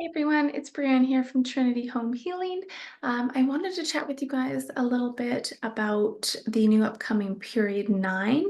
Hey everyone, it's Brianne here from Trinity Home Healing. I wanted to chat with you guys a little bit about the new upcoming period 9.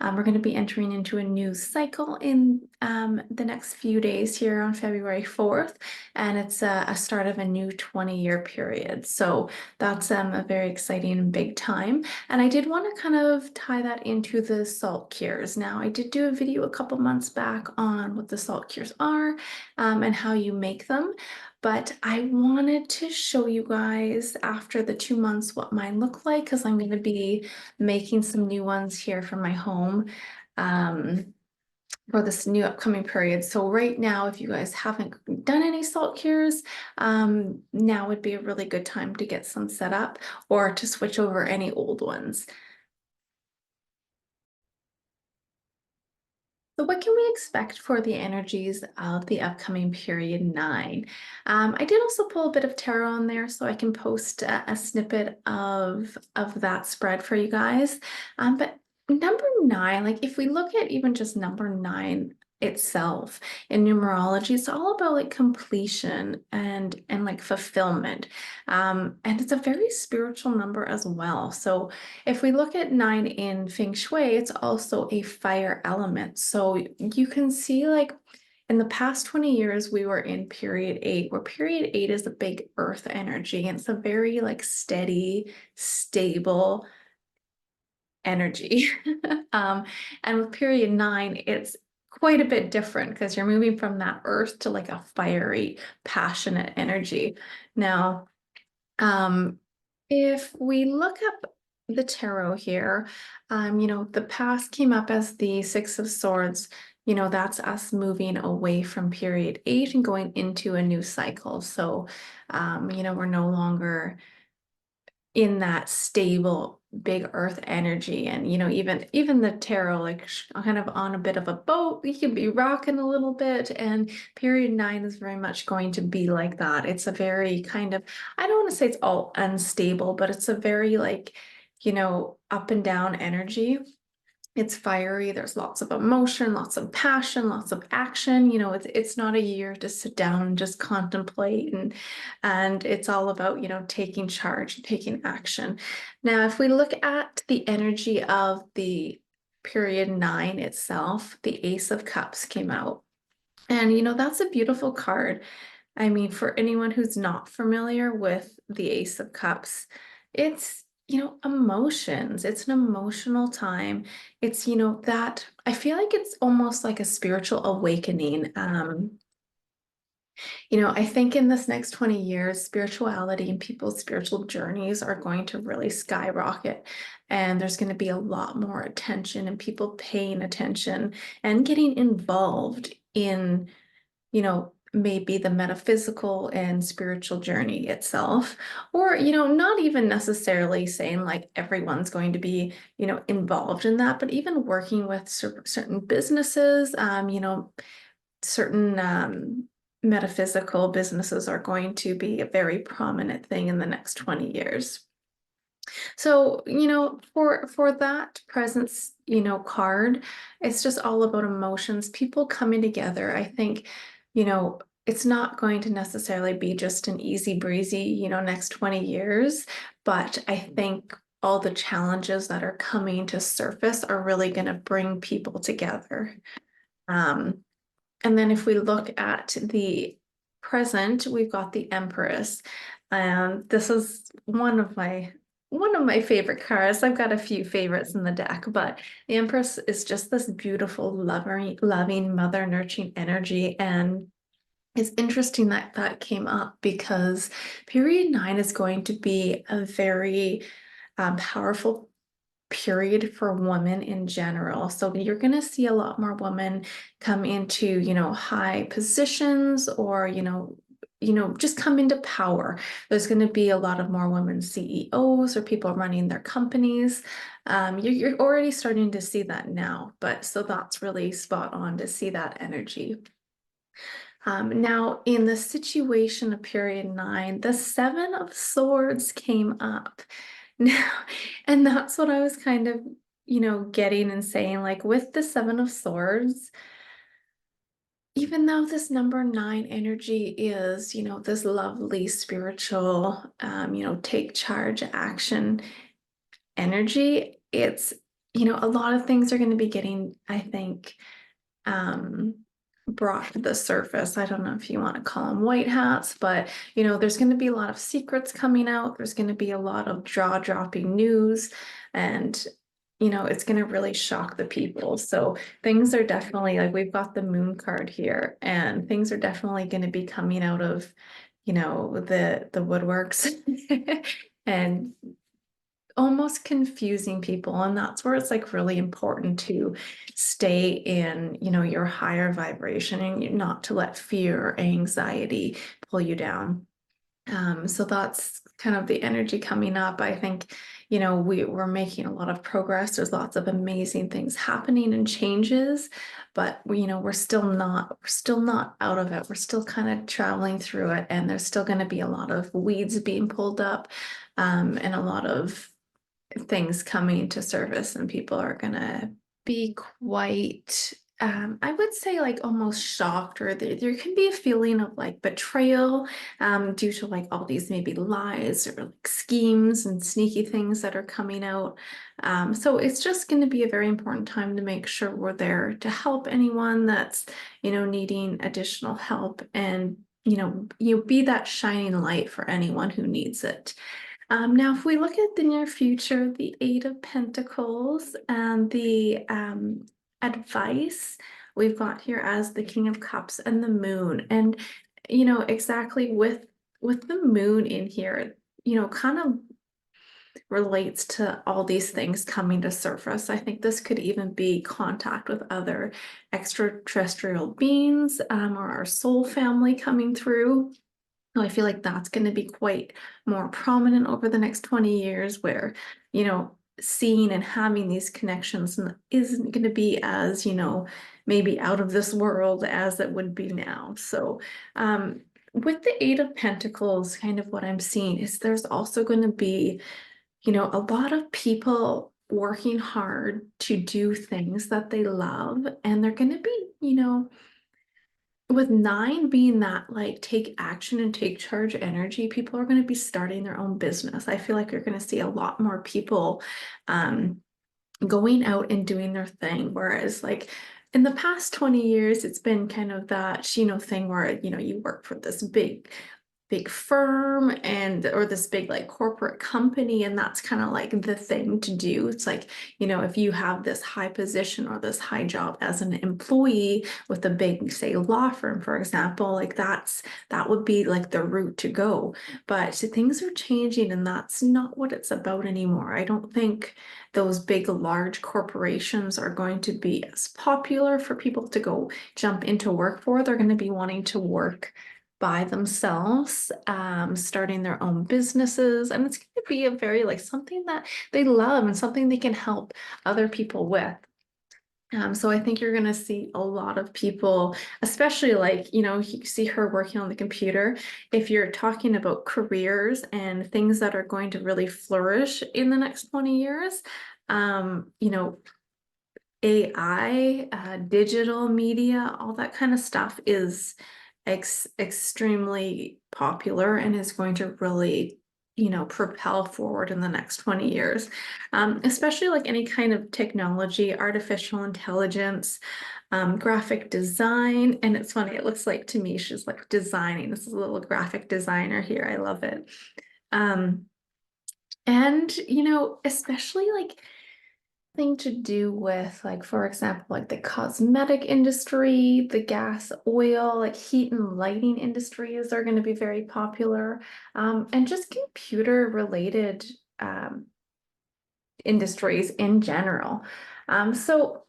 We're going to be entering into a new cycle in the next few days here on February 4th, and it's a start of a new 20-year period. So that's a very exciting and big time. And I did want to kind of tie that into the salt cures. Now, I did do a video a couple months back on what the salt cures are and how you make them. But I wanted to show you guys after the 2 months what mine look like because I'm going to be making some new ones here for my home for this new upcoming period. So right now, if you guys haven't done any salt cures, now would be a really good time to get some set up or to switch over any old ones. So what can we expect for the energies of the upcoming period 9? I did also pull a bit of tarot on there, so I can post a snippet of that spread for you guys. But number 9, like if we look at even just number 9 itself in numerology, it's all about like completion and like fulfillment. And it's a very spiritual number as well. So if we look at 9 in Feng Shui, it's also a fire element. So you can see like in the past 20 years, we were in period 8, where period 8 is a big earth energy. And it's a very like steady, stable energy. And with period 9, it's quite a bit different because you're moving from that earth to like a fiery, passionate energy. Now, if we look up the tarot here, the past came up as the Six of Swords. That's us moving away from period 8 and going into a new cycle. So, we're no longer in that stable big earth energy. And even the tarot, like kind of on a bit of a boat, you can be rocking a little bit, and period 9 is very much going to be like that. It's a very kind of, I don't want to say it's all unstable, but it's a very like up and down energy. It's fiery. There's lots of emotion, lots of passion, lots of action. It's not a year to sit down and just contemplate, and it's all about, taking charge, taking action. Now, if we look at the energy of the period 9 itself, the Ace of Cups came out. And that's a beautiful card. I mean, for anyone who's not familiar with the Ace of Cups, it's, emotions. It's an emotional time. It's, that I feel like it's almost like a spiritual awakening. I think in this next 20 years, spirituality and people's spiritual journeys are going to really skyrocket. And there's going to be a lot more attention and people paying attention and getting involved in maybe the metaphysical and spiritual journey itself, or, not even necessarily saying like everyone's going to be, involved in that, but even working with certain businesses, certain metaphysical businesses are going to be a very prominent thing in the next 20 years. So, for that presence, card, it's just all about emotions, people coming together. I think, it's not going to necessarily be just an easy breezy, next 20 years, but I think all the challenges that are coming to surface are really going to bring people together. Um, and then if we look at the present, we've got the Empress. And this is one of my favorite cards. I've got a few favorites in the deck, but the Empress is just this beautiful, loving, mother nurturing energy. And it's interesting that that came up because period 9 is going to be a very powerful period for women in general. So you're going to see a lot more women come into, high positions, or, just come into power. There's going to be a lot of more women CEOs or people running their companies. You're already starting to see that now, but so that's really spot on to see that energy. Now, in the situation of period 9, the Seven of Swords came up. Now, and that's what I was kind of, getting and saying, like with the Seven of Swords, even though this number 9 energy is, this lovely spiritual, take charge action energy, it's, a lot of things are going to be getting, I think, um, brought to the surface. I don't know if you want to call them white hats, but there's going to be a lot of secrets coming out. There's going to be a lot of jaw-dropping news, and it's going to really shock the people. So things are definitely like we've got the moon card here, and things are definitely going to be coming out of, the woodworks and almost confusing people. And that's where it's like really important to stay in, your higher vibration and not to let fear or anxiety pull you down. So that's kind of the energy coming up. I think, we're making a lot of progress. There's lots of amazing things happening and changes, but we're still not out of it. We're still kind of traveling through it, and there's still going to be a lot of weeds being pulled up, and a lot of things coming to surface, and people are gonna be quite I would say like almost shocked, or there can be a feeling of like betrayal due to like all these maybe lies or like schemes and sneaky things that are coming out. So it's just going to be a very important time to make sure we're there to help anyone that's needing additional help, and you be that shining light for anyone who needs it. Now, if we look at the near future, the Eight of Pentacles and the advice we've got here as the King of Cups and the Moon, and exactly with the Moon in here, kind of relates to all these things coming to surface. I think this could even be contact with other extraterrestrial beings, or our soul family coming through. I feel like that's going to be quite more prominent over the next 20 years, where, seeing and having these connections isn't going to be as, maybe out of this world as it would be now. So, with the Eight of Pentacles, kind of what I'm seeing is there's also going to be, a lot of people working hard to do things that they love, and they're going to be, with 9 being that like take action and take charge energy, people are going to be starting their own business. I feel like you're going to see a lot more people going out and doing their thing. Whereas like in the past 20 years, it's been kind of that, thing where, you work for this big firm or this big like corporate company, and that's kind of like the thing to do. It's like, if you have this high position or this high job as an employee with a big, say, law firm, for example, like that would be like the route to go. But things are changing, and that's not what it's about anymore. I don't think those big large corporations are going to be as popular for people to go jump into work for. They're going to be wanting to work by themselves, starting their own businesses. And it's going to be a very like something that they love and something they can help other people with. So I think you're going to see a lot of people, especially like, you see her working on the computer. If you're talking about careers and things that are going to really flourish in the next 20 years, AI, digital media, all that kind of stuff is extremely popular and is going to really, propel forward in the next 20 years. Especially like any kind of technology, artificial intelligence, graphic design. And it's funny, it looks like to me, she's like designing. This is a little graphic designer here. I love it. And, especially like thing to do with like, for example, like the cosmetic industry, the gas, oil, like heat and lighting industries are going to be very popular, and just computer related industries in general. So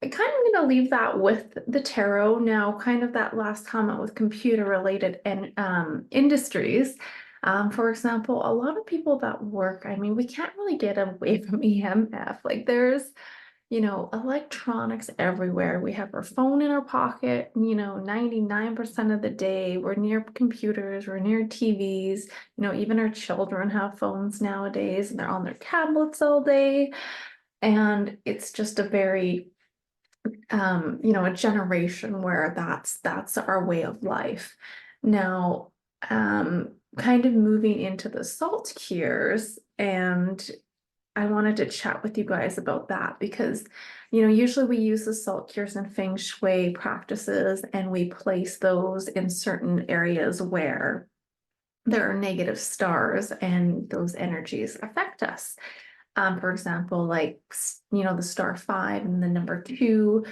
I kind of going to leave that with the tarot now, kind of that last comment with computer related and industries. For example, a lot of people that work, I mean, we can't really get away from EMF. Like there's, electronics everywhere. We have our phone in our pocket, 99% of the day. We're near computers, we're near TVs, even our children have phones nowadays, and they're on their tablets all day. And it's just a very a generation where that's our way of life. Now, kind of moving into the salt cures, and I wanted to chat with you guys about that because, usually we use the salt cures and feng shui practices, and we place those in certain areas where there are negative stars and those energies affect us. For example, like, the star 5 and the number 2,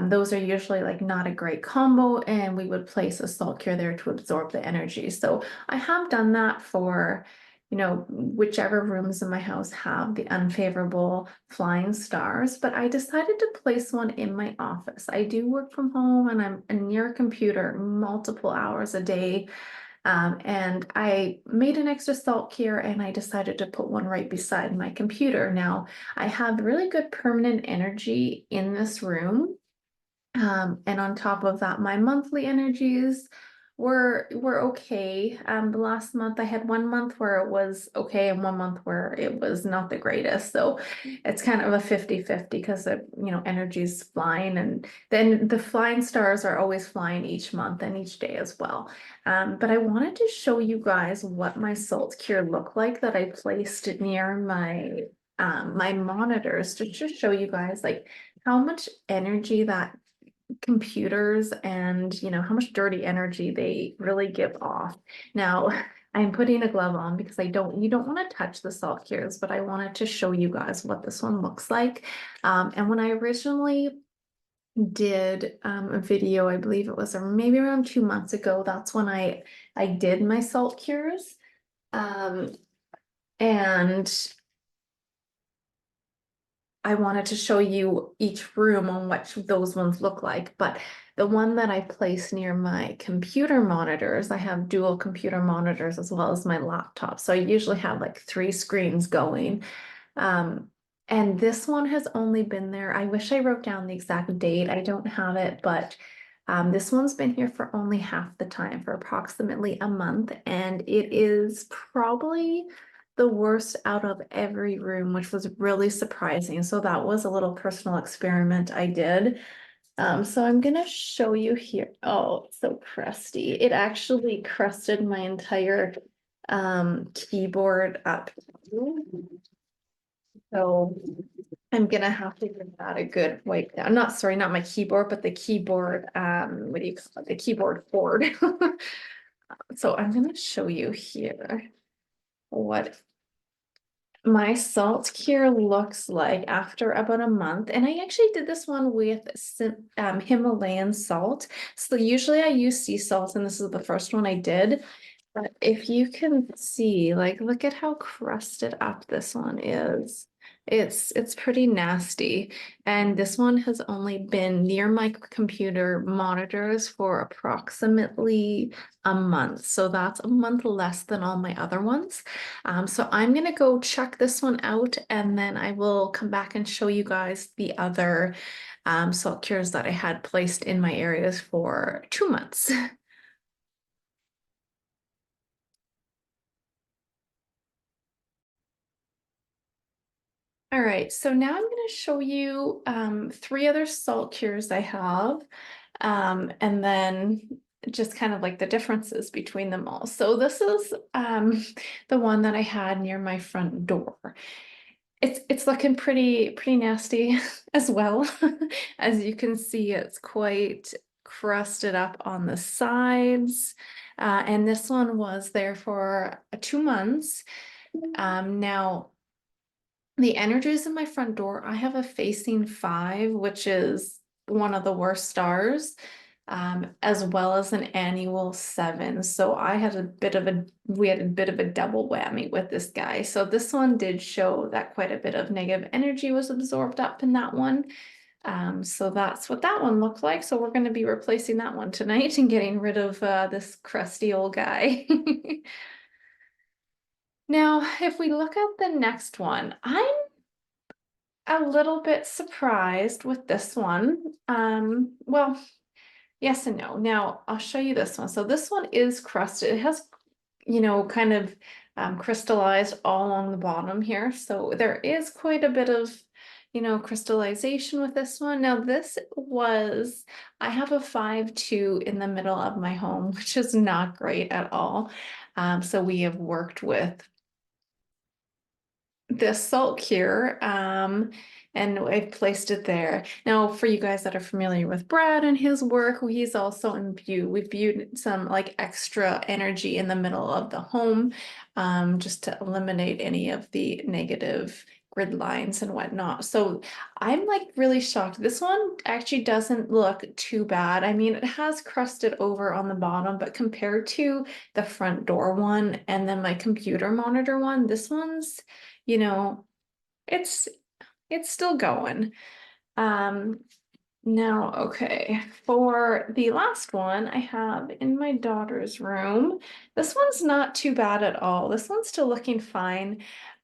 those are usually like not a great combo, and we would place a salt cure there to absorb the energy. So I have done that for, whichever rooms in my house have the unfavorable flying stars, but I decided to place one in my office. I do work from home and I'm near a computer multiple hours a day. And I made an extra salt cure and I decided to put one right beside my computer. Now, I have really good permanent energy in this room. And on top of that, my monthly energies were okay. The last month I had 1 month where it was okay and 1 month where it was not the greatest. So it's kind of a 50-50 because of, energy's flying, and then the flying stars are always flying each month and each day as well. But I wanted to show you guys what my salt cure looked like that I placed near my monitors to just show you guys like how much energy that computers and how much dirty energy they really give off. Now, I'm putting a glove on because you don't want to touch the salt cures, but I wanted to show you guys what this one looks like. And when I originally did a video, I believe it was maybe around 2 months ago, that's when I did my salt cures. And I wanted to show you each room on what those ones look like, but the one that I place near my computer monitors, I have dual computer monitors as well as my laptop. So I usually have like 3 screens going. Um, and this one has only been there. I wish I wrote down the exact date. I don't have it, but this one's been here for only half the time, for approximately a month, and it is probably the worst out of every room, which was really surprising. So that was a little personal experiment I did. So I'm gonna show you here. Oh, it's so crusty. It actually crusted my entire keyboard up. So I'm gonna have to give that a good wipe down. Not, sorry, not my keyboard, but the keyboard, what do you call it? The keyboard cord. So I'm gonna show you here what my salt cure looks like after about a month. And I actually did this one with Himalayan salt. So usually I use sea salt, and this is the first one I did. But if you can see, like, look at how crusted up this one is. It's pretty nasty. And this one has only been near my computer monitors for approximately a month. So that's a month less than all my other ones. So I'm gonna go check this one out, and then I will come back and show you guys the other salt cures that I had placed in my areas for 2 months. All right, so now I'm going to show you 3 other salt cures I have, and then just kind of like the differences between them all. So this is the one that I had near my front door. It's looking pretty nasty as well. As you can see, it's quite crusted up on the sides. And this one was there for 2 months. Now, the energies in my front door, I have a facing 5, which is one of the worst stars, as well as an annual 7. So we had a bit of a double whammy with this guy. So this one did show that quite a bit of negative energy was absorbed up in that one. So that's what that one looked like. So we're going to be replacing that one tonight and getting rid of this crusty old guy. Now, if we look at the next one, I'm a little bit surprised with this one. Well, yes and no. Now, I'll show you this one. So this one is crusted. It has, kind of crystallized all along the bottom here. So there is quite a bit of, crystallization with this one. Now I have a 5-2 in the middle of my home, which is not great at all. So we have worked with this Salt Cure, and I've placed it there. Now, for you guys that are familiar with Brad and his work, we've imbued some like extra energy in the middle of the home, just to eliminate any of the negative grid lines and whatnot. So I'm like really shocked. This one actually doesn't look too bad. I mean, it has crusted over on the bottom, but compared to the front door one and then my computer monitor one, this one's, you know, it's still going. Um, Now, okay, for the last one I have in my daughter's room. This one's not too bad at all. This one's still looking fine.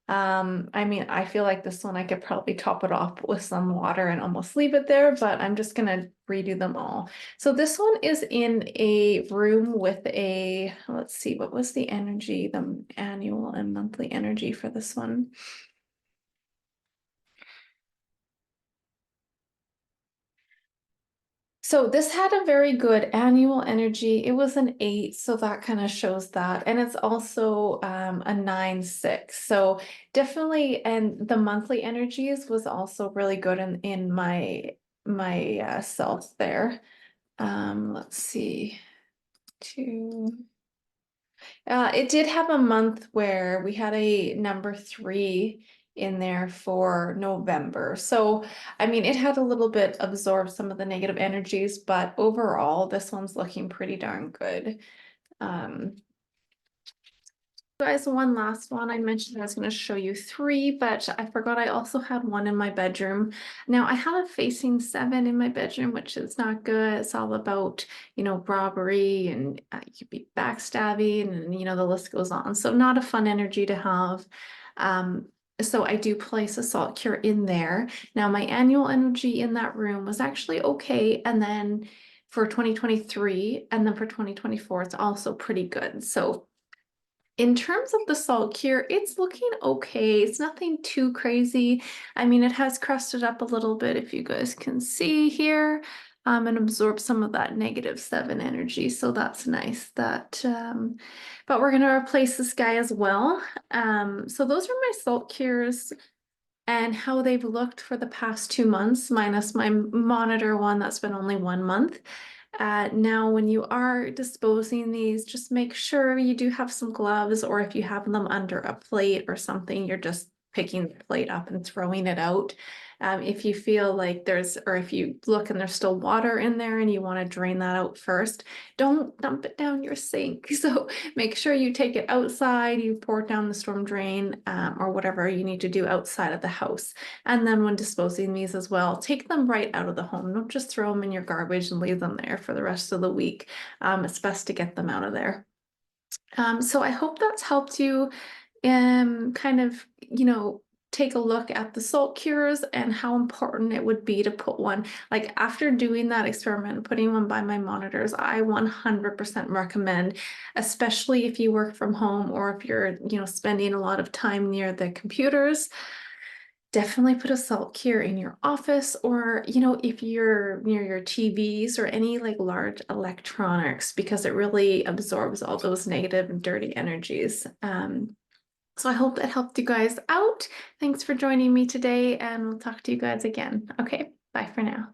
I mean, I feel like this one I could probably top it off with some water and almost leave it there, but I'm just gonna redo them all. So this one is in a room with let's see, what was the energy, the annual and monthly energy for this one? So this had a very good annual energy. It was an 8, so that kind of shows that. And it's also a 9-6. So definitely, and the monthly energies was also really good in my self there. Let's see. Two. It did have a month where we had a number 3 in there for November. So, I mean, it had a little bit absorbed some of the negative energies, but overall, this one's looking pretty darn good. Um, Guys, one last one. I mentioned I was going to show you 3, but I forgot I also had one in my bedroom. Now I have a facing 7 in my bedroom, which is not good. It's all about, robbery and you could be backstabbing and, the list goes on. So not a fun energy to have. So I do place a salt cure in there. Now my annual energy in that room was actually okay. And then for 2023 and then for 2024, it's also pretty good. So in terms of the salt cure, it's looking okay. It's nothing too crazy. I mean, it has crusted up a little bit, if you guys can see here, and absorbed some of that -7 energy. So that's nice. But we're gonna replace this guy as well. So those are my salt cures and how they've looked for the past 2 months, minus my monitor one that's been only 1 month. Now, when you are disposing these, just make sure you do have some gloves, or if you have them under a plate or something, you're just picking the plate up and throwing it out. If you feel like or if you look and there's still water in there and you want to drain that out first, don't dump it down your sink. So make sure you take it outside, you pour it down the storm drain, or whatever you need to do outside of the house. And then when disposing these as well, take them right out of the home. Don't just throw them in your garbage and leave them there for the rest of the week. It's best to get them out of there. So I hope that's helped you kind of, take a look at the salt cures and how important it would be to put one. Like after doing that experiment, putting one by my monitors, I 100% recommend, especially if you work from home or if you're, spending a lot of time near the computers. Definitely put a salt cure in your office, or, if you're near your TVs or any like large electronics, because it really absorbs all those negative and dirty energies. So I hope that helped you guys out. Thanks for joining me today, and we'll talk to you guys again. Okay, bye for now.